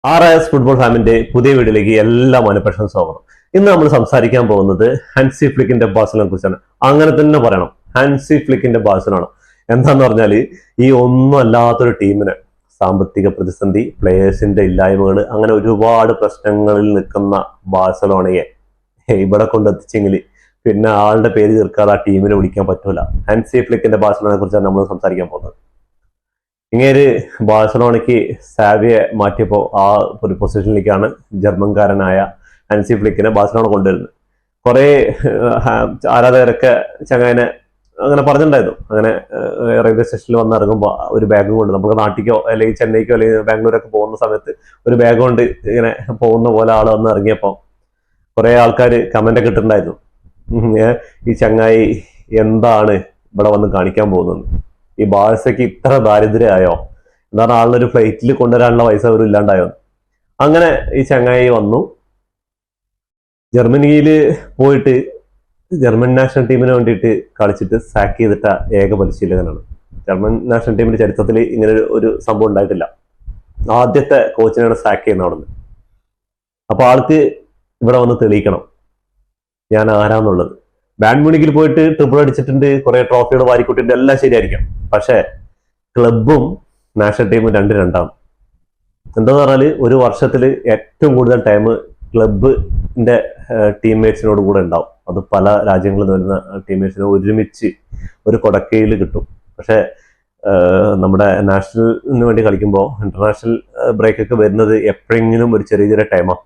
RIS football ഫാമിന്റെ പുതിയ വീഡിയോയിലേക്ക് എല്ലാ മനഃപക്ഷം സ്വാഗതം. ഇന്ന് നമ്മൾ സംസാരിക്കാൻ പോകുന്നത് ഹാൻസി ഫ്ലിക്കിന്റെ ബാഴ്സലോണയെ കുറിച്ചാണ്. അങ്ങനെ തന്നെ പറയണം, ഹാൻസി ഫ്ലിക്കിന്റെ ബാഴ്സലോണ. എന്താന്ന് പറഞ്ഞാൽ ഈ ഒന്നും അല്ലാത്തൊരു ടീമിന് സാമ്പത്തിക പ്രതിസന്ധി, പ്ലേയേഴ്സിന്റെ ഇല്ലായ്മകൾ, അങ്ങനെ ഒരുപാട് പ്രശ്നങ്ങളിൽ നിൽക്കുന്ന ബാഴ്സലോണയെ ഇവിടെ കൊണ്ടെത്തിച്ചെങ്കിൽ പിന്നെ ആളുടെ പേര് തീർക്കാതെ ആ ടീമിനെ വിളിക്കാൻ പറ്റൂല. ഹാൻസി ഫ്ലിക്കിന്റെ ബാഴ്സലോണയെ കുറിച്ചാണ് നമ്മൾ സംസാരിക്കാൻ പോകുന്നത്. ഇങ്ങേര് ബാഴ്സലോണയ്ക്ക് സാവിയെ മാറ്റിയപ്പോൾ ആ ഒരു പൊസിഷനിലേക്കാണ് ജർമ്മൻകാരനായ ഹാൻസി ഫ്ലിക്കിനെ ബാഴ്സലോണ കൊണ്ടുവരുന്നത്. കുറെ ആരാധകരൊക്കെ ചങ്ങായിനെ അങ്ങനെ പറഞ്ഞിട്ടുണ്ടായിരുന്നു. അങ്ങനെ റെയിൽവേ സ്റ്റേഷനിൽ വന്നിറങ്ങുമ്പോൾ ഒരു ബാഗ് കൊണ്ട്, നമുക്ക് നാട്ടിക്കോ അല്ലെങ്കിൽ ചെന്നൈക്കോ അല്ലെങ്കിൽ ബാംഗ്ലൂരൊക്കെ പോകുന്ന സമയത്ത് ഒരു ബാഗ് കൊണ്ട് ഇങ്ങനെ പോകുന്ന പോലെ ആൾ വന്ന് ഇറങ്ങിയപ്പോൾ കുറെ ആൾക്കാർ കമന്റ് ഒക്കെ ഇട്ടിട്ടുണ്ടായിരുന്നു, ഈ ചങ്ങായി എന്താണ് ഇവിടെ വന്ന് കാണിക്കാൻ പോകുന്നത്, ഈ ബാഴ്സയ്ക്ക് ഇത്ര ദാരിദ്ര്യമായോ, എന്താണ് ആളിനൊരു ഫ്ലൈറ്റിൽ കൊണ്ടുവരാനുള്ള പൈസ ഒരു ഇല്ലാണ്ടായോ. അങ്ങനെ ഈ ചങ്ങായി വന്നു, ജർമ്മനിയിൽ പോയിട്ട് ജർമ്മൻ നാഷണൽ ടീമിന് വേണ്ടിയിട്ട് കളിച്ചിട്ട് സാക്ക് ചെയ്തിട്ട ഏക പരിശീലകനാണ്. ജർമ്മൻ നാഷണൽ ടീമിന്റെ ചരിത്രത്തിൽ ഇങ്ങനെ ഒരു സംഭവം ഉണ്ടായിട്ടില്ല. ആദ്യത്തെ കോച്ചിനാണ് സാക്ക് ചെയ്യുന്നത് അവിടെ നിന്ന്. അപ്പൊ ആൾക്ക് ഇവിടെ വന്ന് തെളിയിക്കണം ഞാൻ ആരാന്നുള്ളത്. ബാഡ് മ്യൂണിക്കിൽ പോയിട്ട് ട്രിപ്പിൾ അടിച്ചിട്ടുണ്ട്, കുറെ ട്രോഫികൾ വാരിക്കൂട്ടിട്ടുണ്ട്, എല്ലാം ശരിയായിരിക്കാം. പക്ഷെ ക്ലബും നാഷണൽ ടീമും രണ്ടാണ്. എന്താന്ന് പറഞ്ഞാൽ ഒരു വർഷത്തിൽ ഏറ്റവും കൂടുതൽ ടൈം ക്ലബിന്റെ ടീംമേറ്റ്സിനോട് കൂടെ ഉണ്ടാവും. അത് പല രാജ്യങ്ങളിൽ നിന്ന് വരുന്ന ടീംമേറ്റ്സിനെ ഒരുമിച്ച് ഒരു കൊടക്കയിൽ കിട്ടും. പക്ഷെ നമ്മുടെ നാഷണലിന് വേണ്ടി കളിക്കുമ്പോൾ ഇന്റർനാഷണൽ ബ്രേക്കൊക്കെ വരുന്നത് എപ്പോഴെങ്കിലും ഒരു ചെറിയ ചെറിയ ടൈമാണ്.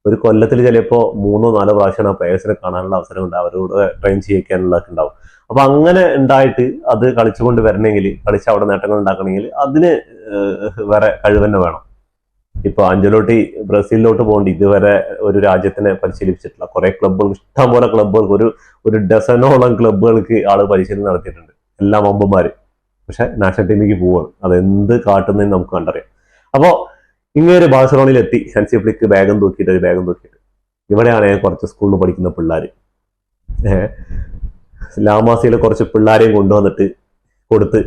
ഒരു കൊല്ലത്തിൽ ചിലപ്പോൾ 3-4 പ്രാവശ്യമാണ് ആ പ്ലേയേഴ്സിനെ കാണാനുള്ള അവസരമുണ്ട്, അവരോട് ട്രെയിൻ ചെയ്യിക്കാനുള്ളതൊക്കെ ഉണ്ടാവും. അപ്പൊ അങ്ങനെ ഉണ്ടായിട്ട് അത് കളിച്ചുകൊണ്ട് വരണമെങ്കിൽ, കളിച്ച് അവിടെ നേട്ടങ്ങൾ ഉണ്ടാക്കണമെങ്കിൽ അതിന് വേറെ കഴിവ് തന്നെ വേണം. ഇപ്പൊ അഞ്ചലോട്ടി ബ്രസീലിലോട്ട് പോകേണ്ടി ഇതുവരെ ഒരു രാജ്യത്തിനെ പരിശീലിപ്പിച്ചിട്ടില്ല. കുറെ ക്ലബ്ബുകൾ, ഇഷ്ടംപോലെ ക്ലബ്ബുകൾക്ക്, ഒരു ഡസനോളം ക്ലബ്ബുകൾക്ക് ആള് പരിശീലനം നടത്തിയിട്ടുണ്ട്, എല്ലാം വമ്പന്മാര്. പക്ഷെ നാഷണൽ ടീമിലേക്ക് പോവാണ്, അതെന്ത് കാട്ടുന്നതെന്ന് നമുക്ക് കണ്ടറിയാം. അപ്പോ ഇങ്ങനെ ബാഴ്സലോണയിൽ എത്തി ഹാൻസി ഫ്ലിക്ക് ബാഗും തൂക്കിയിട്ട് ഇവിടെയാണ് കുറച്ച് സ്കൂളിൽ പഠിക്കുന്ന പിള്ളേർ, ലാമാസിയിലെ കുറച്ച് പിള്ളേരെയും കൊണ്ടുവന്നിട്ട് കൊടുത്ത്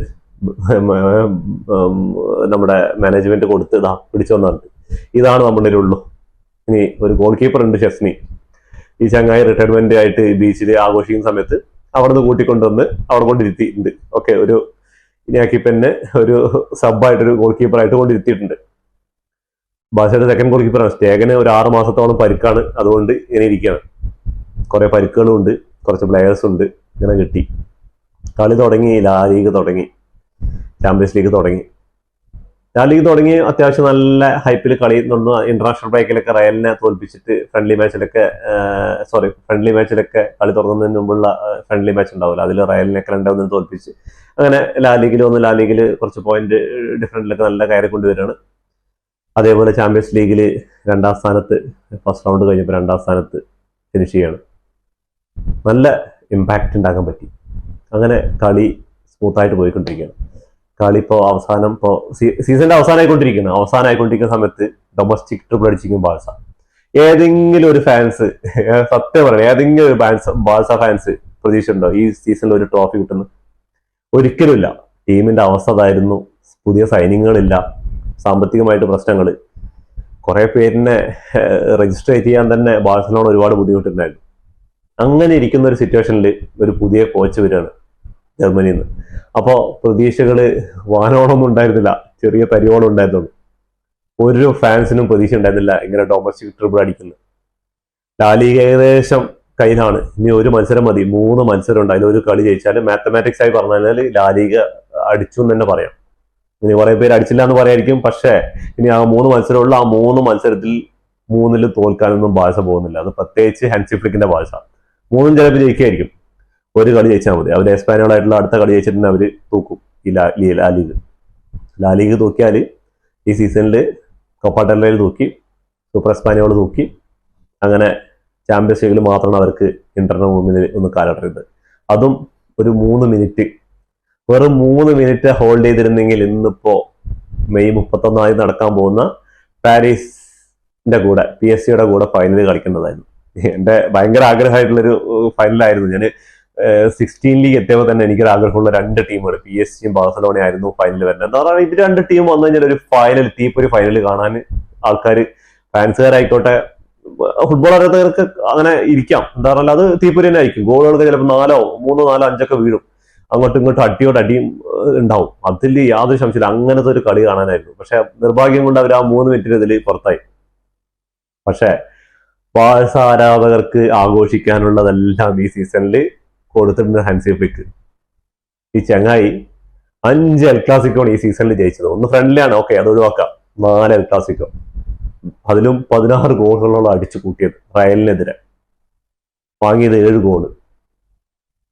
നമ്മുടെ മാനേജ്മെന്റ് കൊടുത്ത് പിടിച്ചു വന്നിട്ട് ഇതാണ് നമ്മുടെ ഉള്ളൂ. ഇനി ഒരു ഗോൾ കീപ്പർ ഉണ്ട്, ഷെസ്നി. ഈ ചങ്ങായി റിട്ടയർമെന്റ് ആയിട്ട് ബീച്ചിൽ ആഘോഷിക്കുന്ന സമയത്ത് അവിടുന്ന് കൂട്ടിക്കൊണ്ടുവന്ന് അവിടെ കൊണ്ടിരുത്തിയിട്ടുണ്ട്. ഓക്കെ, ഒരു ഇനിയാക്കി പെന്നെ ഒരു സബായിട്ടൊരു ഗോൾ കീപ്പറായിട്ട് കൊണ്ടിരുത്തിയിട്ടുണ്ട്. ബാഴ്സയുടെ സെക്കൻഡ് ഗോൾ കീപ്പറാണ്. സ്റ്റേഗന് ഒരു 6 മാസത്തോളം പരിക്കാണ്, അതുകൊണ്ട് ഇങ്ങനെ ഇരിക്കുകയാണ്. കുറെ പരിക്കുകളും ഉണ്ട്, കുറച്ച് പ്ലെയേഴ്സും ഉണ്ട്. ഇങ്ങനെ കിട്ടി കളി തുടങ്ങി, ലാ ലീഗ് തുടങ്ങി, ചാമ്പ്യൻസ് ലീഗ് തുടങ്ങി. ലാ ലീഗ് തുടങ്ങി അത്യാവശ്യം നല്ല ഹൈപ്പിൽ കളി നടന്നു. ഇന്റർനാഷണൽ ബ്രേക്കിലൊക്കെ റയലിനെ തോൽപ്പിച്ചിട്ട് ഫ്രണ്ട്ലി മാച്ചിലൊക്കെ കളി തുടങ്ങുന്നതിന് മുമ്പുള്ള ഫ്രണ്ട്ലി മാച്ച് ഉണ്ടാവില്ല, അതിൽ റയലിനൊക്കെ 2-1 തോൽപ്പിച്ച് അങ്ങനെ ലാ ലീഗിൽ കുറച്ച് പോയിന്റ് ഡിഫറൻറ്റിലൊക്കെ നല്ല കയറി കൊണ്ടുവരികയാണ്. അതേപോലെ ചാമ്പ്യൻസ് ലീഗിൽ 2ാം സ്ഥാനത്ത്, ഫസ്റ്റ് റൗണ്ട് കഴിഞ്ഞപ്പോൾ 2ാം സ്ഥാനത്ത് ഫിനിഷ് ചെയ്യാണ്. നല്ല ഇമ്പാക്റ്റ് ഉണ്ടാക്കാൻ പറ്റി. അങ്ങനെ കളി സ്മൂത്തായിട്ട് പോയിക്കൊണ്ടിരിക്കുകയാണ്. കളി ഇപ്പോൾ സീസണിന്റെ അവസാനമായിക്കൊണ്ടിരിക്കുന്ന സമയത്ത് ഡൊമസ്റ്റിക് ട്രിപ്പിൾ അടിച്ചിരിക്കും ബാഴ്സ. ഏതെങ്കിലും ഒരു ഫാൻസ്, സത്യം പറയണം, ഏതെങ്കിലും ഒരു ബാഴ്സ ഫാൻസ് പ്രതീക്ഷ ഉണ്ടോ ഈ സീസണിൽ ഒരു ട്രോഫി കിട്ടുന്നു? ഒരിക്കലുമില്ല. ടീമിന്റെ അവസ്ഥ അതായിരുന്നു. പുതിയ സൈനിങ്ങുകളില്ല, സാമ്പത്തികമായിട്ട് പ്രശ്നങ്ങൾ, കുറെ പേരിനെ രജിസ്റ്റർ ചെയ്യാൻ തന്നെ ബാഴ്സലോണ ഒരുപാട് ബുദ്ധിമുട്ടുണ്ടായിരുന്നു. അങ്ങനെ ഇരിക്കുന്ന ഒരു സിറ്റുവേഷനിൽ ഒരു പുതിയ കോച്ച് വരികയാണ് ജർമ്മനിയിൽ നിന്ന്. അപ്പോൾ പ്രതീക്ഷകള് വാനോളമൊന്നും ഉണ്ടായിരുന്നില്ല, ചെറിയ പരിവോളം ഉണ്ടായിരുന്നുള്ളൂ. ഒരു ഫാൻസിനും പ്രതീക്ഷ ഉണ്ടായിരുന്നില്ല ഇങ്ങനെ ഡൊമസ്റ്റിക് ട്രിപ്പിൾ അടിക്കുന്നത്. ലാലീഗ് ഏകദേശം കയ്യിലാണ്. ഇനി ഒരു മത്സരം മതി, 3 മത്സരം ഉണ്ട്, അതിലൊരു കളി ജയിച്ചാൽ മാത്തമാറ്റിക്സ് ആയി പറഞ്ഞാൽ ലാലീഗ് അടിച്ചു എന്ന് തന്നെ പറയാം. ഇനി കുറെ പേര് അടിച്ചില്ല എന്ന് പറയായിരിക്കും, പക്ഷേ ഇനി ആ 3 മത്സരമുള്ള ആ 3 മത്സരത്തിൽ 3 തോൽക്കാനൊന്നും ബാഴ്സ പോകുന്നില്ല. അത് പ്രത്യേകിച്ച് ഹാൻസി ഫ്ലിക്കിന്റെ ബാഴ്സ 3 ചിലപ്പോൾ ജയിക്കായിരിക്കും. ഒരു കളി ജയിച്ചാൽ മതി. അവർ എസ്പാനോളായിട്ടുള്ള അടുത്ത കളി ജയിച്ചിട്ടുണ്ടെങ്കിൽ അവർ തൂക്കും ഈ ലാ ലീഗ് തൂക്കിയാൽ ഈ സീസണിൽ കോപ്പ ഡെൽ റേയിൽ തൂക്കി, സൂപ്പർ എസ്പാനോൾ തൂക്കി, അങ്ങനെ ചാമ്പ്യൻസ് ലീഗിൽ മാത്രമാണ് അവർക്ക് ഇന്ററിന് മുന്നിൽ ഒന്ന് കാലിടരുത്. അതും ഒരു 3 മിനിറ്റ്, വെറും 3 മിനിറ്റ് ഹോൾഡ് ചെയ്തിരുന്നെങ്കിൽ ഇന്നിപ്പോ മെയ് 31 നടക്കാൻ പോകുന്ന പാരീസിന്റെ കൂടെ, PSG കൂടെ ഫൈനൽ കളിക്കേണ്ടതായിരുന്നു. എന്റെ ഭയങ്കര ആഗ്രഹമായിട്ടുള്ളൊരു ഫൈനലായിരുന്നു. ഞാൻ 16 ലീഗ് എത്തിയപ്പോൾ തന്നെ എനിക്കൊരു ആഗ്രഹമുള്ള 2 ടീമുകൾ, PSG ബാഴ്സലോണ ആയിരുന്നു ഫൈനലിൽ വരുന്നത്. എന്താ പറയുക, ഇത് 2 ടീം വന്നു കഴിഞ്ഞാൽ ഒരു ഫൈനൽ, തീപ്പൊരു ഫൈനൽ കാണാൻ ആൾക്കാർ, ഫാൻസുകാരായിക്കോട്ടെ, ഫുട്ബോൾ അറിയാത്തവർക്ക് അങ്ങനെ ഇരിക്കാം. എന്താ പറഞ്ഞാൽ അത് തീപ്പൊരി തന്നെ ആയിരിക്കും. ഗോളുകൾക്ക് ചിലപ്പോൾ 3, 4, 5 വീഴും. അങ്ങോട്ടും ഇങ്ങോട്ടും അടിയോട് അടിയും ഉണ്ടാവും. അതിൽ യാതൊരു സംശയമില്ല. അങ്ങനത്തെ ഒരു കളി കാണാനായിരുന്നു. പക്ഷെ നിർഭാഗ്യം കൊണ്ട് അവർ ആ 3 മിനിറ്റിന് ഇതിൽ പുറത്തായി. പക്ഷെ ബാഴ്സ ആരാധകർക്ക് ആഘോഷിക്കാനുള്ളതെല്ലാം ഈ സീസണിൽ കൊടുത്തിട്ടുണ്ട് ഹാൻസി ഫ്ലിക്ക്. ഈ ചങ്ങായി 5 എൽ ക്ലാസിക്കോണ് ഈ സീസണിൽ ജയിച്ചത്. ഒന്ന് ഫ്രണ്ട്ലിയാണ്, ഓക്കെ, അത് ഒഴിവാക്കാം. 4 എൽ ക്ലാസിക്കോ, അതിലും 16 ഗോളുകളോളം അടിച്ചു കൂട്ടിയത്. റയലിനെതിരെ വാങ്ങിയത് 7 ഗോള്.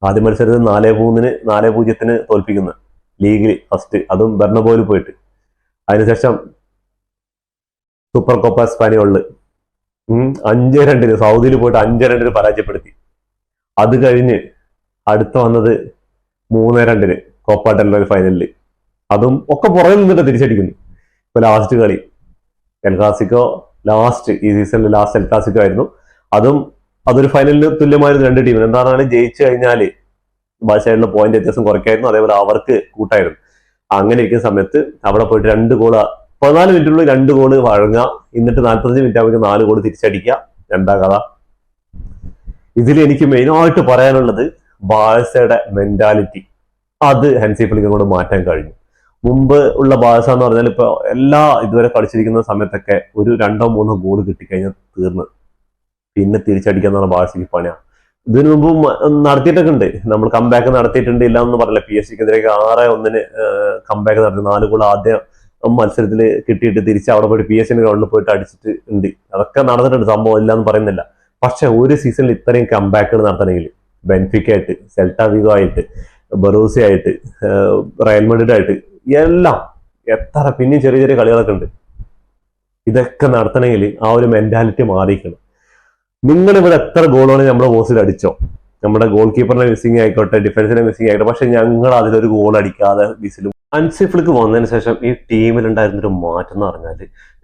ആദ്യ മത്സരത്തിൽ 4-0 തോൽപ്പിക്കുന്നത് ലീഗിൽ ഫസ്റ്റ്, അതും ബെർണബോയിൽ പോയിട്ട്. അതിനുശേഷം സൂപ്പർ കോപ്പ എസ്പാനിയോളില് 5-2 സൗദിയിൽ പോയിട്ട് 5-2 പരാജയപ്പെടുത്തി. അത് കഴിഞ്ഞ് അടുത്ത വന്നത് 3-2 കോപ്പ ഡെൽ ഫൈനലിൽ. അതും ഒക്കെ പുറകിൽ നിന്നിട്ട് തിരിച്ചടിക്കുന്നു. ഇപ്പൊ ലാസ്റ്റ് കളി എൽ ക്ലാസിക്കോ, ഈ സീസണിൽ ലാസ്റ്റ് എൽ ക്ലാസിക്കോ ആയിരുന്നു. അതൊരു ഫൈനലിന് തുല്യമായിരുന്നു 2 ടീമിന്. എന്താ പറഞ്ഞാൽ ജയിച്ചു കഴിഞ്ഞാല് ബാഴ്സയുടെ പോയിന്റ് വ്യത്യാസം കുറയ്ക്കായിരുന്നു, അതേപോലെ അവർക്ക് കൂട്ടായിരുന്നു. അങ്ങനെ ഇരിക്കുന്ന സമയത്ത് അവിടെ പോയിട്ട് 2 ഗോള് 14 മിനിറ്റിനുള്ളിൽ 2 ഗോള് വഴങ്ങുക, എന്നിട്ട് 45 മിനിറ്റ് ആകുമ്പോൾ 4 ഗോള് തിരിച്ചടിക്കുക. എന്താ കഥ? ഇതിൽ എനിക്ക് മെയിനായിട്ട് പറയാനുള്ളത് ബാഴ്സയുടെ മെന്റാലിറ്റി. അത് ഹാൻസി ഫ്ലിക്കിനെ കൊണ്ട് മാറ്റാൻ കഴിഞ്ഞു. മുമ്പ് ഉള്ള ബാഴ്സ എന്ന് പറഞ്ഞാൽ ഇപ്പൊ ഇതുവരെ കളിച്ചിരിക്കുന്ന സമയത്തൊക്കെ ഒരു 2-3 ഗോള് കിട്ടിക്കഴിഞ്ഞാൽ തീർന്ന്, പിന്നെ തിരിച്ചടിക്കാന്ന് പറഞ്ഞ ബാഴ്സയ്ക്ക് പണിയാണ്. ഇതിനു മുമ്പ് നടത്തിയിട്ടൊക്കെ ഉണ്ട്, നമ്മൾ കംബാക്ക് നടത്തിയിട്ടുണ്ട്, ഇല്ല എന്ന് പറഞ്ഞില്ല. PSG-ക്കെതിരെ 6-1 കംബാക്ക് നടത്തി 4 ഗോൾ ആദ്യ മത്സരത്തിൽ കിട്ടിയിട്ട് തിരിച്ച് അവിടെ പോയിട്ട് PSG ഗ്രൗണ്ടിൽ പോയിട്ട് അടിച്ചിട്ട് ഉണ്ട്. അതൊക്കെ നടന്നിട്ടുണ്ട്, സംഭവം ഇല്ല എന്ന് പറയുന്നില്ല. പക്ഷെ ഒരു സീസണിൽ ഇത്രയും കംബാക്കുകൾ നടത്തണമെങ്കിൽ ബെൻഫിക്ക ആയിട്ട്, സെൽട്ട വിഗോ ആയിട്ട്, ബറൂസി ആയിട്ട്, റയൽ മാഡ്രിഡ് ആയിട്ട് എല്ലാം എത്ര പിന്നെയും ചെറിയ ചെറിയ കളികളൊക്കെ ഉണ്ട്. ഇതൊക്കെ നടത്തണമെങ്കിൽ ആ ഒരു മെന്റാലിറ്റി മാറിയിരിക്കണം. നിങ്ങളിവിടെ എത്ര ഗോളാണ് നമ്മുടെ പോസ്റ്റിൽ അടിച്ചോ, നമ്മുടെ ഗോൾ കീപ്പറിന്റെ മിസ്സിംഗ് ആയിക്കോട്ടെ, ഡിഫൻസിന്റെ മിസ്സിംഗ് ആയിക്കോട്ടെ, പക്ഷെ ഞങ്ങൾ അതിലൊരു ഗോൾ അടിക്കാതെ വിസിലും. ഹാൻസി ഫ്ലിക്ക് വന്നതിന് ശേഷം ഈ ടീമിലുണ്ടായിരുന്നൊരു മാറ്റം എന്ന് പറഞ്ഞാൽ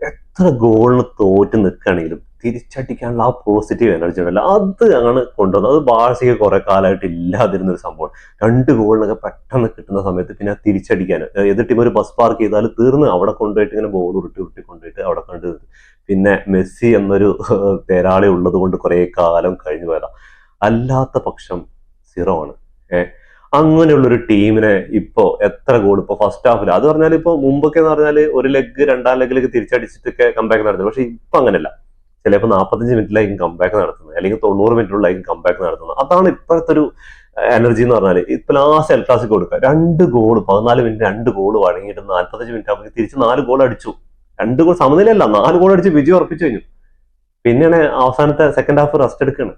എത്ര ഗോളിന് തോറ്റ് നിൽക്കുകയാണെങ്കിലും തിരിച്ചടിക്കാനുള്ള ആ പോസിറ്റീവ് എനർജി ഉണ്ടല്ലോ, അത് ആണ് കൊണ്ടുവന്നത്. അത് ബാഴ്സയ്ക്ക് കുറെ കാലമായിട്ട് ഇല്ലാതിരുന്ന ഒരു സംഭവം. 2 ഗോളിനൊക്കെ പെട്ടെന്ന് കിട്ടുന്ന സമയത്ത് പിന്നെ തിരിച്ചടിക്കാൻ ഏത് ടീം ഒരു ബസ് പാർക്ക് ചെയ്താൽ തീർന്ന് അവിടെ കൊണ്ടുപോയിട്ട് ഇങ്ങനെ ബോൾ ഉരുട്ടി കൊണ്ടുപോയിട്ട് അവിടെ കണ്ടു. പിന്നെ മെസ്സി എന്നൊരു തേരാളി ഉള്ളത് കൊണ്ട് കുറെ കാലം കഴിഞ്ഞു പോയതാ. അല്ലാത്ത പക്ഷം 0 ആണ്. അങ്ങനെയുള്ളൊരു ടീമിനെ ഇപ്പോ എത്ര ഗോൾ ഇപ്പൊ ഫസ്റ്റ് ഹാഫിൽ, അത് പറഞ്ഞാൽ ഇപ്പൊ മുമ്പൊക്കെ എന്ന് പറഞ്ഞാൽ ഒരു ലെഗ് 2ാം ലെഗിലേക്ക് തിരിച്ചടിച്ചിട്ടൊക്കെ കംബാക്ക് നടത്തുന്നത്. പക്ഷെ ഇപ്പൊ അങ്ങനെയല്ല. ചിലപ്പോൾ 45 മിനിറ്റിലായിരിക്കും കംബാക്ക് നടത്തുന്നത്, അല്ലെങ്കിൽ 90 മിനിറ്റിനുള്ളിലായിരിക്കും കംബാക്ക് നടത്തുന്നത്. അതാണ് ഇപ്പോഴത്തെ ഒരു എനർജി എന്ന് പറഞ്ഞാൽ. ഇപ്പൊ ലാസ്റ്റ് എൽ ക്ലാസിക്കോ കൊടുക്കുക 2 ഗോൾ 14 മിനിറ്റ് 2 ഗോൾ വഴങ്ങിയിട്ട് 45 മിനിറ്റ് ആകുമ്പോൾ തിരിച്ച് 4 ഗോൾ അടിച്ചു. 2 ഗോൾ സമനിലയല്ല, 4 ഗോൾ അടിച്ച് വിജയം ഉറപ്പിച്ചു കഴിഞ്ഞു. പിന്നെയാണ് അവസാനത്തെ സെക്കൻഡ് ഹാഫ് റെസ്റ്റ് എടുക്കുകയാണ്.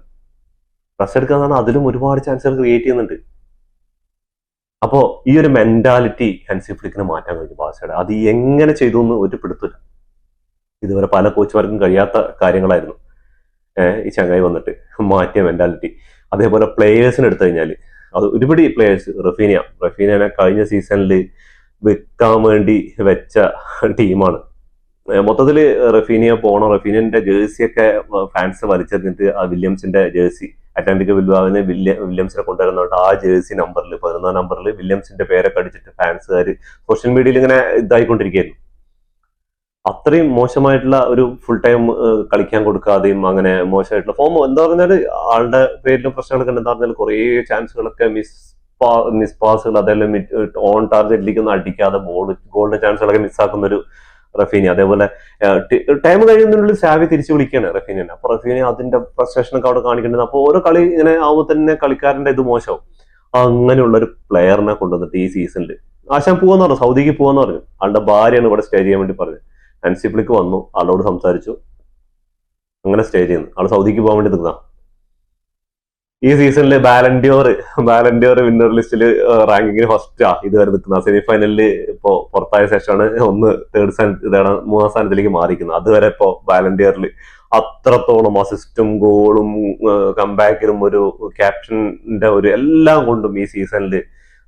റെസ്റ്റ് എടുക്കുക എന്ന് പറഞ്ഞാൽ അതിലും ഒരുപാട് ചാൻസുകൾ ക്രിയേറ്റ് ചെയ്യുന്നുണ്ട്. അപ്പോ ഈ ഒരു മെന്റാലിറ്റി ഹാൻസി ഫ്ലിക്കിന് മാറ്റാൻ കഴിഞ്ഞു ബാഴ്സയുടെ. അത് എങ്ങനെ ചെയ്തു എന്ന് ഒരു പിടുത്തില്ല. ഇതുവരെ പല കോച്ചുമാർക്കും കഴിയാത്ത കാര്യങ്ങളായിരുന്നു ഈ ചങ്ങായി വന്നിട്ട് മാറ്റിയ മെന്റാലിറ്റി. അതേപോലെ പ്ലേയേഴ്സിന് എടുത്തു കഴിഞ്ഞാൽ അത് ഒരുപാട് പ്ലേയേഴ്സ്, റഫീനിയനെ കഴിഞ്ഞ സീസണിൽ വിൽക്കാൻ വേണ്ടി വെച്ച ടീമാണ്. മൊത്തത്തില് റഫീനിയന്റെ ജേഴ്സിയൊക്കെ ഫാൻസ് വലിച്ചെറിഞ്ഞിട്ട് ആ വില്യംസിന്റെ ജേഴ്സി, അറ്റ്ലാന്റിക് ബിൽബാവിന് വില്യംസിനെ കൊണ്ടുവരുന്നോട്ട് ആ ജേഴ്സി നമ്പറിൽ 11 നമ്പറിൽ വില്യംസിന്റെ പേരൊക്കെ അടിച്ചിട്ട് ഫാൻസുകാർ സോഷ്യൽ മീഡിയയിൽ ഇങ്ങനെ ഇതായിക്കൊണ്ടിരിക്കുകയായിരുന്നു. അത്രയും മോശമായിട്ടുള്ള ഒരു ഫുൾ ടൈം കളിക്കാൻ കൊടുക്കാതെയും അങ്ങനെ മോശമായിട്ടുള്ള ഫോം, എന്താ പറഞ്ഞാൽ ആളുടെ പേരിലും പ്രശ്നങ്ങളൊക്കെ എന്താ പറഞ്ഞാൽ കുറെ ചാൻസുകളൊക്കെ മിസ് പാസുകൾ, അതെല്ലാം ഓൺ ടാർഗറ്റിലേക്ക് ഒന്നും അടിക്കാതെ ഗോളിന്റെ ചാൻസുകളൊക്കെ മിസ്സാക്കുന്ന ഒരു റഫീനി. അതേപോലെ ടൈം കഴിയുന്നതിനുള്ളിൽ സാവി തിരിച്ചു വിളിക്കുകയാണ് റഫീനിയെ. അപ്പൊ റഫീനി അതിന്റെ ഫ്രസ്ട്രേഷനൊക്കെ അവിടെ കാണിക്കേണ്ടത്. അപ്പൊ ഓരോ കളി ഇങ്ങനെ ആവുമ്പോൾ തന്നെ കളിക്കാരന്റെ ഇത് മോശമാവും. അങ്ങനെയുള്ള ഒരു പ്ലെയറിനെ കൊണ്ടുവന്നിട്ട് ഈ സീസണിൽ ആശാൻ പോവാന്ന് പറഞ്ഞു, സൗദിക്ക് പോവാന്ന് പറഞ്ഞു. ആളുടെ ഭാര്യയാണ് ഇവിടെ സ്റ്റേ ചെയ്യാൻ വേണ്ടി പറഞ്ഞത്. ഹാൻസി ഫ്ലിക്ക് വന്നു, ആളോട് സംസാരിച്ചു, അങ്ങനെ സ്റ്റേ ചെയ്യുന്നു. ആള് സൗദിക്ക് പോകാൻ വേണ്ടി നിൽക്കുന്ന ഈ സീസണില് ബാലൻഡിയോർ വിന്നർ ലിസ്റ്റിൽ റാങ്കിങ്ങിന് ഫസ്റ്റാ ഇതുവരെ നിൽക്കുന്ന. സെമിഫൈനലിൽ ഇപ്പോ പുറത്തായ ശേഷമാണ് മൂന്നാം സ്ഥാനത്തിലേക്ക് മാറിയിരിക്കുന്നത്. അതുവരെ ഇപ്പോ ബാലൻഡിയറിൽ അത്രത്തോളം അസിസ്റ്റും ഗോളും കംബാക്കിലും ഒരു ക്യാപ്റ്റന്റെ ഒരു എല്ലാം കൊണ്ടും ഈ സീസണിൽ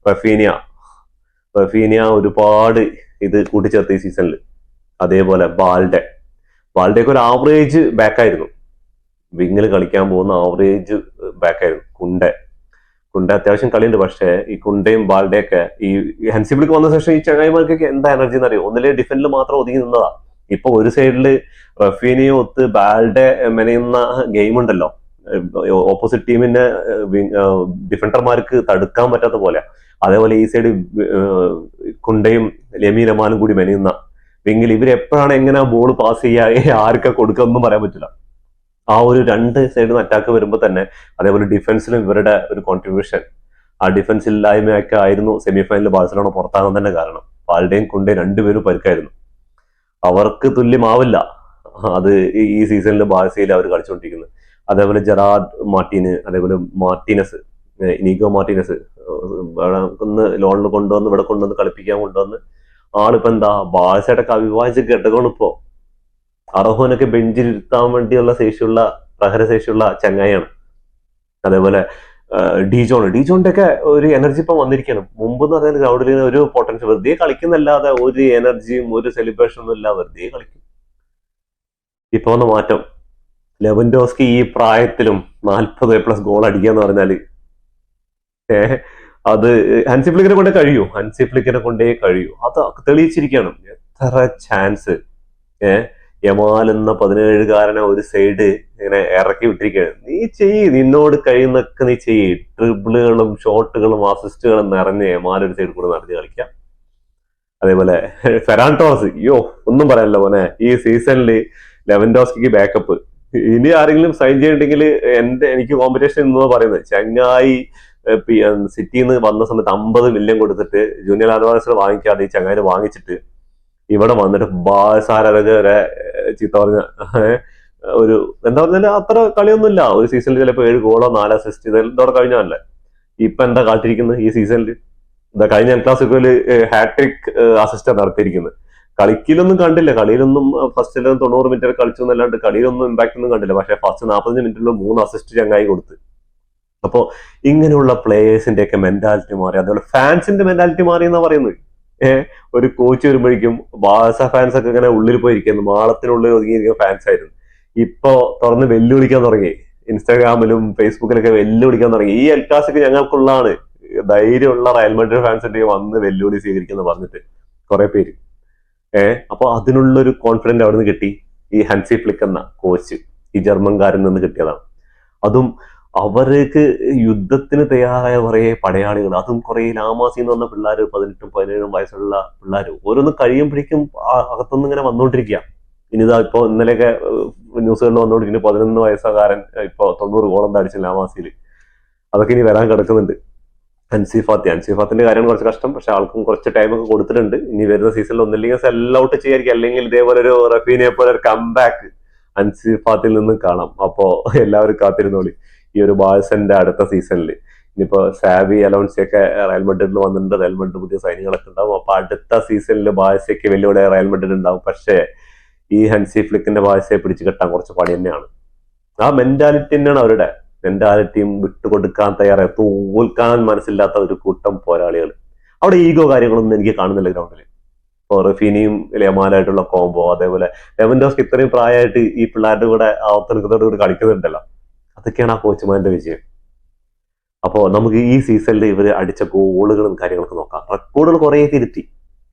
റഫീനിയ ഒരുപാട് ഇത് കൂട്ടിച്ചേർത്ത് ഈ സീസണിൽ. അതേപോലെ ബാൽഡേക്ക് ഒരു ആവറേജ് ബാക്കായിരുന്നു, വിങ്ങിൽ കളിക്കാൻ പോകുന്ന ആവറേജ് ബാക്കായിരുന്നു. കുണ്ട അത്യാവശ്യം കളിയുണ്ട്. പക്ഷേ ഈ കുണ്ടയും ബാൽഡയൊക്കെ ഈ ഹാൻസി ഫ്ലിക്ക് വന്ന ശേഷം ഈ ചങ്ങായിമാർക്കൊക്കെ എന്താ എനർജി എന്നറിയോ? ഒന്നിലെ ഡിഫൻഡിൽ മാത്രം ഒതുങ്ങി നിന്നതാ. ഇപ്പൊ ഒരു സൈഡില് റഫീനിയും ഒത്ത് ബാൽഡെ മെനയുന്ന ഗെയിം ഉണ്ടല്ലോ, ഓപ്പോസിറ്റ് ടീമിന്റെ ഡിഫൻഡർമാർക്ക് തടുക്കാൻ പറ്റാത്ത പോലെ. അതേപോലെ ഈ സൈഡ് കുണ്ടയും ലെമീൻ അമാലും കൂടി മെനയുന്ന വിങ്ങിൽ ഇവർ എപ്പോഴാണ് എങ്ങനെ ബോൾ പാസ് ചെയ്യുക, ആർക്കാ കൊടുക്കുക പറയാൻ പറ്റില്ല. ആ ഒരു രണ്ട് സൈഡിൽ നിന്ന് അറ്റാക്ക് വരുമ്പോൾ തന്നെ അതേപോലെ ഡിഫൻസിലും ഇവരുടെ ഒരു കോൺട്രിബ്യൂഷൻ, ആ ഡിഫൻസ് ഇല്ലായ്മയൊക്കെ ആയിരുന്നു സെമിഫൈനലിൽ ബാഴ്സലോണ പുറത്താകാൻ തന്നെ കാരണം. ബാൽഡയും കുണ്ടയും രണ്ടുപേരും പരിക്കായിരുന്നു. അവർക്ക് തുല്യമാവില്ല അത് ഈ സീസണിൽ ബാഴ്സയിൽ അവർ കളിച്ചുകൊണ്ടിരിക്കുന്നത്. അതേപോലെ ജെറാർഡ് മാർട്ടീന്, അതേപോലെ മാർട്ടീനസ്, ഇനീഗോ മാർട്ടീനസ് ഒന്ന് ലോണിൽ കൊണ്ടുവന്ന് ഇവിടെ കൊണ്ടുവന്ന് കളിപ്പിക്കാൻ കൊണ്ടുവന്ന് ആളിപ്പോ എന്താ ബാഴ്സയുടെ അവിഭാജ്യ ഘടകമാണ് ഇപ്പോ. അറഹോനൊക്കെ ബെഞ്ചിൽ ഇരുത്താൻ വേണ്ടിയുള്ള ശേഷിയുള്ള പ്രഹരശേഷിയുള്ള ചങ്ങായിയാണ്. അതേപോലെ ഡീജോണിന്റെ ഒക്കെ ഒരു എനർജി ഇപ്പം വന്നിരിക്കണം. മുമ്പ് എന്ന് പറഞ്ഞാൽ ഗ്രൗണ്ടിൽ ഒരു പൊട്ടൻഷ്യൽ, വെറുതെ കളിക്കുന്നല്ലാതെ ഒരു എനർജിയും ഒരു സെലിബ്രേഷനും ഇല്ല, വെറുതെ കളിക്കും. ഇപ്പൊ ഒന്ന് മാറ്റം. ലെവൻഡോസ്കി ഈ പ്രായത്തിലും 40+ ഗോൾ അടിക്കാന്ന് പറഞ്ഞാല് അത് ഹൻസി ഫ്ലിക്കിനെ കൊണ്ടേ കഴിയൂ, അത് തെളിയിച്ചിരിക്കുകയാണ്. എത്ര ചാൻസ് യമാൽ എന്ന 17കാരനെ ഒരു സൈഡ് ഇങ്ങനെ ഇറക്കി വിട്ടിരിക്കുകയാണ്. നീ നിന്നോട് കഴിയുന്നൊക്കെ നീ ചെയ്യ്. ട്രിബിളുകളും ഷോട്ടുകളും അസിസ്റ്റുകളും നിറഞ്ഞ് യമാൽ ഒരു സൈഡിൽ കൂടെ നിറഞ്ഞ് കളിക്കാം. അതേപോലെ ഫെറാൻ ടോറസ്, ഒന്നും പറയാനല്ലോ മോനെ. ഈ സീസണിൽ ലെവൻഡോസ്കിക്ക് ബാക്കപ്പ്. ഇനി ആരെങ്കിലും സൈൻ ചെയ്തിട്ടുണ്ടെങ്കിൽ എനിക്ക് കോമ്പറ്റീഷൻ എന്ന് പറയുന്നത് ചങ്ങായി സിറ്റിയിൽ നിന്ന് വന്ന സമയത്ത് 50 മില്യൺ കൊടുത്തിട്ട് ജൂനിയർ ആൽവാരസിനെ വാങ്ങിക്കാതെ ഈ ചങ്ങായി വാങ്ങിച്ചിട്ട് ഇവിടെ വന്നിട്ട് ബാഴ്സാരവരെ ചീത്ത പറഞ്ഞ ഒരു എന്താ പറഞ്ഞാൽ അത്ര കളിയൊന്നുമില്ല. ഒരു സീസണിൽ ചിലപ്പോൾ 7 ഗോളോ 4 അസിസ്റ്റ് ഇതോടെ കഴിഞ്ഞല്ലേ. ഇപ്പൊ എന്താ കാട്ടിരിക്കുന്നത് ഈ സീസണിൽ? എന്താ കഴിഞ്ഞ ക്ലാസിക്കല് ഹാട്രിക് അസിസ്റ്റ് നടത്തിയിരിക്കുന്നത്. കളിക്കിലൊന്നും കണ്ടില്ല, കളിയിലൊന്നും ഫസ്റ്റിൽ 90 മിനിറ്റ് കളിച്ചു എന്നല്ലാണ്ട് കളിയിലൊന്നും ഇമ്പാക്ട് ഒന്നും കണ്ടില്ല. പക്ഷെ ഫസ്റ്റ് 45 മിനിറ്റിൽ 3 അസിസ്റ്റ് ചങ്ങായി കൊടുത്ത്. അപ്പോ ഇങ്ങനെയുള്ള പ്ലേയേഴ്സിന്റെ ഒക്കെ മെന്റാലിറ്റി മാറി, അതുപോലെ ഫാൻസിന്റെ മെന്റാലിറ്റി മാറി എന്നാ പറയുന്നത്. ഒരു കോച്ച് വരുമ്പോഴേക്കും ബാഴ്സ ഫാൻസ് ഒക്കെ ഇങ്ങനെ ഉള്ളിൽ പോയിരിക്കുന്നു, മാളത്തിനുള്ളിൽ ഒതുങ്ങിയിരിക്കുന്ന ഫാൻസ് ആയിരുന്നു. ഇപ്പൊ തുറന്ന് വെല്ലുവിളിക്കാൻ തുടങ്ങി, ഇൻസ്റ്റാഗ്രാമിലും ഫേസ്ബുക്കിലൊക്കെ വെല്ലുവിളിക്കാൻ തുടങ്ങി. ഈ എൽ ക്ലാസിക് ഞങ്ങൾക്കുള്ളതാണ്, ധൈര്യമുള്ള റയൽ മാഡ്രിഡ് ഫാൻസിന്റെ വന്ന് വെല്ലുവിളി സ്വീകരിക്കുന്ന പറഞ്ഞിട്ട് കുറെ പേര്. അപ്പൊ അതിനുള്ളൊരു കോൺഫിഡന്റ് അവിടെ നിന്ന് കിട്ടി ഈ ഹൻസി ഫ്ലിക്ക് എന്ന കോച്ച്, ഈ ജർമ്മൻകാരിൽ നിന്ന് കിട്ടിയതാണ്. അതും അവർക്ക് യുദ്ധത്തിന് തയ്യാറായ കുറെ പടയാളികൾ, അതും കുറെ ലാമാസി എന്ന് പറഞ്ഞ പിള്ളേർ, 18 17 വയസ്സുള്ള പിള്ളേർ, ഓരോന്ന് കഴിയുമ്പോഴേക്കും അകത്തുനിന്ന് ഇങ്ങനെ വന്നുകൊണ്ടിരിക്കുക. ഇനിതാ ഇപ്പൊ ഇന്നലെയൊക്കെ ന്യൂസുകളിൽ വന്നുകൊണ്ടിരിക്കുന്നു 11 വയസ്സുകാരൻ ഇപ്പൊ 90 ഗോളെന്താ അടിച്ചു ലാമാസിയിൽ. അതൊക്കെ ഇനി വരാൻ കിടക്കുന്നുണ്ട്. അൻസി ഫാത്തിന്റെ കാര്യം കുറച്ച് കഷ്ടം, പക്ഷെ ആൾക്കും കുറച്ച് ടൈമൊക്കെ കൊടുത്തിട്ടുണ്ട്. ഇനി വരുന്ന സീസണിൽ ഒന്നില്ലെങ്കിൽ സെൽ ഔട്ട് ചെയ്യായിരിക്കും, അല്ലെങ്കിൽ ഇതേപോലെ ഒരു റഫീനിയെ പോലെ ഒരു കംബാക്ക് അൻസി ഫാത്തിൽ നിന്നും കാണാം. അപ്പോ എല്ലാവരും കാത്തിരുന്നോളി ഈ ഒരു ബാഴ്സന്റെ അടുത്ത സീസണിൽ. ഇനിയിപ്പോ സാവി അലോൺസിയൊക്കെ റയൽ മാഡ്രിഡിൽ വന്നിട്ടുണ്ട്, റയൽ മാഡ്രിഡ് പുതിയ സൈനികളൊക്കെ ഉണ്ടാവും. അപ്പൊ അടുത്ത സീസണിൽ ബാഴ്സയ്ക്ക് വെല്ലുവിളി റയൽ മാഡ്രിഡ് ഉണ്ടാവും. പക്ഷേ ഈ ഹൻസി ഫ്ലിക്കിന്റെ ബാഴ്സയെ പിടിച്ചു കെട്ടാൻ കുറച്ച് പണി തന്നെയാണ്. ആ മെന്റാലിറ്റി തന്നെയാണ് അവരുടെ മെന്റാലിറ്റിയും. വിട്ടുകൊടുക്കാൻ തയ്യാറായി, തോൽക്കാൻ മനസ്സില്ലാത്ത ഒരു കൂട്ടം പോരാളികൾ. അവിടെ ഈഗോ കാര്യങ്ങളൊന്നും എനിക്ക് കാണുന്നില്ല ഗ്രൗണ്ടിൽ. ഇപ്പോൾ റഫീനിയും ലെമാലായിട്ടുള്ള കോംബോ, അതേപോലെ ലെവൻഡോസ്കി ഇത്രയും പ്രായമായിട്ട് ഈ പിള്ളേരുടെ കൂടെ ആവത്തനത്തോടു കൂടി കളിക്കുന്നുണ്ടല്ലോ, അതൊക്കെയാണ് ആ കോച്ചുമാരുടെ വിജയം. അപ്പോൾ നമുക്ക് ഈ സീസണിൽ ഇവർ അടിച്ച ഗോളുകളും കാര്യങ്ങളൊക്കെ നോക്കാം. റെക്കോർഡുകൾ കുറെ തിരുത്തി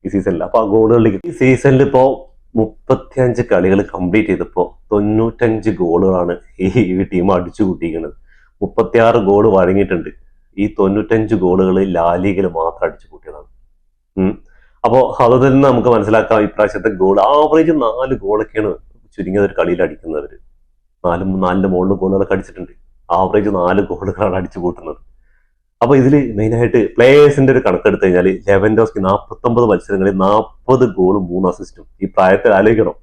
ഈ സീസണിൽ. അപ്പൊ ആ ഗോളുകളിലേക്ക് ഈ സീസണിൽ ഇപ്പോ 35 കളികൾ കംപ്ലീറ്റ് ചെയ്തപ്പോ 95 ഗോളുകളാണ് ഈ ടീം അടിച്ചു കൂട്ടിയിരിക്കുന്നത്. 36 ഗോൾ വഴങ്ങിയിട്ടുണ്ട്. ഈ 95 ഗോളുകൾ ലാലിഗയിൽ മാത്രം അടിച്ചു കൂട്ടിയതാണ്. അപ്പോ അത് തന്നെ നമുക്ക് മനസ്സിലാക്കാം ഇപ്രാവശ്യത്തെ ഗോൾ ആവറേജ് 4 ഗോളൊക്കെയാണ് ചുരുങ്ങിയത് ഒരു കളിയിൽ അടിക്കുന്നവര്. 4 മുകളിൽ ഗോളുകളൊക്കെ അടിച്ചിട്ടുണ്ട്. ആവറേജ് 4 ഗോളുകളാണ് അടിച്ചു കൂട്ടുന്നത്. അപ്പൊ ഇതിൽ മെയിനായിട്ട് പ്ലേയേഴ്സിന്റെ ഒരു കണക്കെടുത്ത് കഴിഞ്ഞാൽ ലെവൻഡോസ്കി 49 മത്സരങ്ങളിൽ 40 ഗോളും 3 അസിസ്റ്റും. ഈ പ്രായത്തിൽ ആലോചിക്കണം.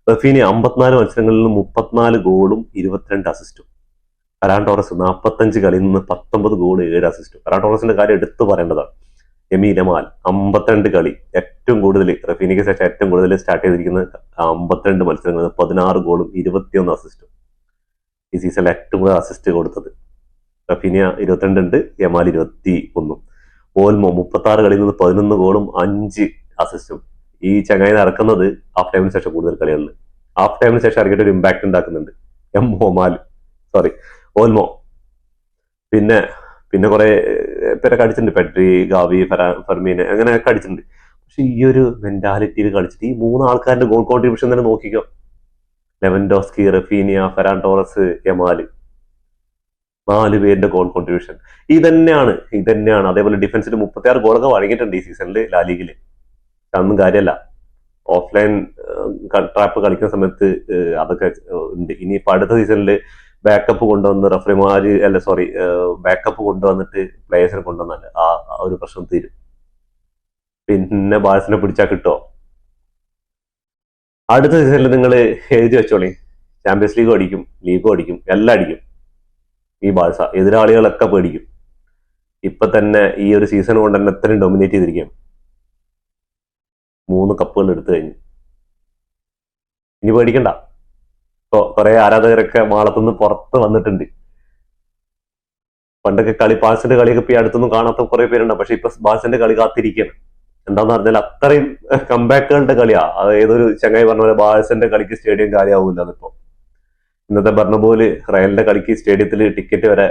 റഫീനി 54 മത്സരങ്ങളിൽ 34 ഗോളും 22 അസിസ്റ്റും. ഫെറാൻ ടോറസ് 45 കളിയിൽ നിന്ന് 19 ഗോള് 7 അസിസ്റ്റും. ഫെറാൻ ടോറസിന്റെ കാര്യം എടുത്തു പറയേണ്ടതാണ്. യമീൻ യമാൽ 52 കളി, ഏറ്റവും കൂടുതൽ റഫീനിക്ക് ശേഷം ഏറ്റവും കൂടുതൽ സ്റ്റാർട്ട് ചെയ്തിരിക്കുന്നത് 52 മത്സരങ്ങളിൽ 16 ഗോളും 21 അസിസ്റ്റും. ഈ സീസണിൽ ഏറ്റവും കൂടുതൽ അസിസ്റ്റ് കൊടുത്തത് റഫീനിയ 22 ഉണ്ട്, യമാൽ 21. ഓൽമോ 36 കളിയിൽ നിന്ന് 11 ഗോളും 5 അസിസ്റ്റും. ഈ ചങ്ങായി ഇറക്കുന്നത് ഹാഫ് ടൈമിന് ശേഷം കൂടുതൽ കളികളിൽ. ഹാഫ് ടൈമിന് ശേഷം ഇറക്കിയിട്ട് ഒരു ഇമ്പാക്ട് ഉണ്ടാക്കുന്നുണ്ട് ഓൽമോ. പിന്നെ കുറെ പേരൊക്കെ അടിച്ചിട്ടുണ്ട്, പെഡ്രി, ഗാവി, ഫെർമീന് അങ്ങനെയൊക്കെ അടിച്ചിട്ടുണ്ട്. പക്ഷെ ഈ ഒരു മെന്റാലിറ്റിയിൽ കളിച്ചിട്ട് ഈ 3 ആൾക്കാരുടെ ഗോൾ കോൺട്രിബ്യൂഷൻ തന്നെ നോക്കിക്കോ. ലെവൻഡോസ്കി, റഫീനിയ, ഫെറാൻ ടോറസ്, യമാല്, 4 പേരുടെ ഗോൾ കോൺട്രിബ്യൂഷൻ ഇതന്നെയാണ്. അതേപോലെ ഡിഫൻസിൽ 36 ഗോളൊക്കെ വഴങ്ങിയിട്ടുണ്ട് ഈ സീസണിൽ ലാലീഗില്. അതൊന്നും കാര്യമല്ല. ഓഫ്ലൈൻ ട്രാപ്പ് കളിക്കുന്ന സമയത്ത് അതൊക്കെ ഉണ്ട്. ഇനിയിപ്പോ അടുത്ത സീസണിൽ ബാക്കപ്പ് കൊണ്ടുവന്ന് ബാക്കപ്പ് കൊണ്ടുവന്നിട്ട് പ്ലേയേഴ്സിനെ കൊണ്ടുവന്നാൽ ആ ഒരു പ്രശ്നം തീരും. പിന്നെ ബാഴ്സിനെ പിടിച്ചാൽ കിട്ടോ? അടുത്ത സീസണിൽ നിങ്ങൾ എഴുതി വെച്ചോളി, ചാമ്പ്യൻസ് ലീഗും അടിക്കും, ലീഗും അടിക്കും, എല്ലാം അടിക്കും ഈ ബാഴ്സ. എതിരാളികളൊക്കെ പേടിക്കും. ഇപ്പൊ തന്നെ ഈ ഒരു സീസൺ കൊണ്ട് തന്നെ എത്രയും ഡൊമിനേറ്റ് ചെയ്തിരിക്കുകയാണ്. 3 കപ്പുകൾ എടുത്തു കഴിഞ്ഞു. ഇനി പേടിക്കണ്ട. ഇപ്പൊ കുറെ ആരാധകരൊക്കെ മാളത്തുനിന്ന് പുറത്ത് വന്നിട്ടുണ്ട്. പണ്ടൊക്കെ ബാഴ്സിന്റെ കളിയൊക്കെ ഇപ്പൊ അടുത്തൊന്നും കാണാത്ത കുറെ പേരുണ്ട്. പക്ഷെ ഇപ്പൊ ബാഴ്സിന്റെ കളി കാത്തിരിക്കുകയാണ്. എന്താന്ന് പറഞ്ഞാൽ അത്രയും കംബാക്കുകളുടെ കളിയാ. അത് ഏതൊരു ചങ്ങായി പറഞ്ഞ പോലെ ബാഴ്സിന്റെ കളിക്ക് സ്റ്റേഡിയം കാര്യമാവില്ല. അതിപ്പോ ഇന്നത്തെ ബെർണബോയിൽ റയലിന്റെ കളിക്ക് സ്റ്റേഡിയത്തിൽ ടിക്കറ്റ് വരെ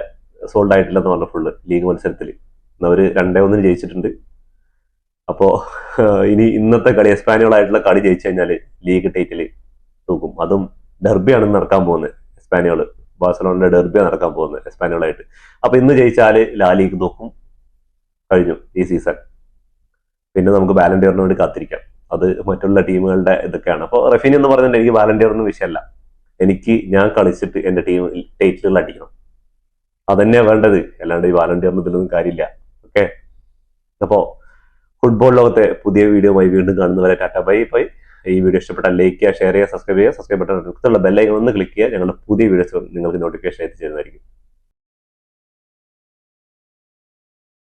സോൾഡ് ആയിട്ടില്ലെന്ന് പറഞ്ഞു. ഫുള്ള് ലീഗ് മത്സരത്തിൽ അവര് 2-1 ജയിച്ചിട്ടുണ്ട്. അപ്പോ ഇനി ഇന്നത്തെ കളി എസ്പാനിയോളായിട്ടുള്ള കളി ജയിച്ചു കഴിഞ്ഞാല് ലീഗ് ടൈറ്റിൽ തൂക്കും. അതും ഡെർബിയാണ് നടക്കാൻ പോകുന്നത്. എസ്പാനിയോള് ബാഴ്സലോണയുടെ ഡെർബിയാണ് നടക്കാൻ പോകുന്നത് എസ്പാനിയോളായിട്ട്. അപ്പൊ ഇന്ന് ജയിച്ചാല് ലാ ലീഗ് തൂക്കും. കഴിഞ്ഞു ഈ സീസൺ. പിന്നെ നമുക്ക് ബാലൻഡിയറിന് വേണ്ടി കാത്തിരിക്കാം. അത് മറ്റുള്ള ടീമുകളുടെ ഇതൊക്കെയാണ്. അപ്പോൾ റഫീനി എന്ന് പറഞ്ഞിട്ട് എനിക്ക് ബാലൻഡിയറൊന്നും വിഷയമല്ല. ഞാൻ കളിച്ചിട്ട് എന്റെ ടീം ടൈറ്റിലുകൾ അടിക്കണം. അതന്നെയാണ് വേണ്ടത്. അല്ലാണ്ട് ഈ ബാലൻഡിയറിന് ഇതിലൊന്നും കാര്യമില്ല. ഓക്കെ, അപ്പോ ഫുട്ബോൾ ലോകത്തെ പുതിയ വീഡിയോയുമായി വീണ്ടും കാണുന്നവരെ ടാറ്റ ബൈ ബൈ. ഈ വീഡിയോ ഇഷ്ടപ്പെട്ടാൽ ലൈക്ക് ചെയ്യുക, ഷെയർ ചെയ്യുക, സബ്സ്ക്രൈബ് ചെയ്യുക. സബ്സ്ക്രൈബ് ബട്ടൺ അടുത്തുള്ള ബെല്ലൈക്കൺ ഒന്ന് ക്ലിക്ക് ചെയ്യുക. ഞങ്ങളുടെ പുതിയ വീഡിയോസ് നിങ്ങൾക്ക് നോട്ടിഫിക്കേഷൻ എത്തിച്ചേരുന്നതായിരിക്കും.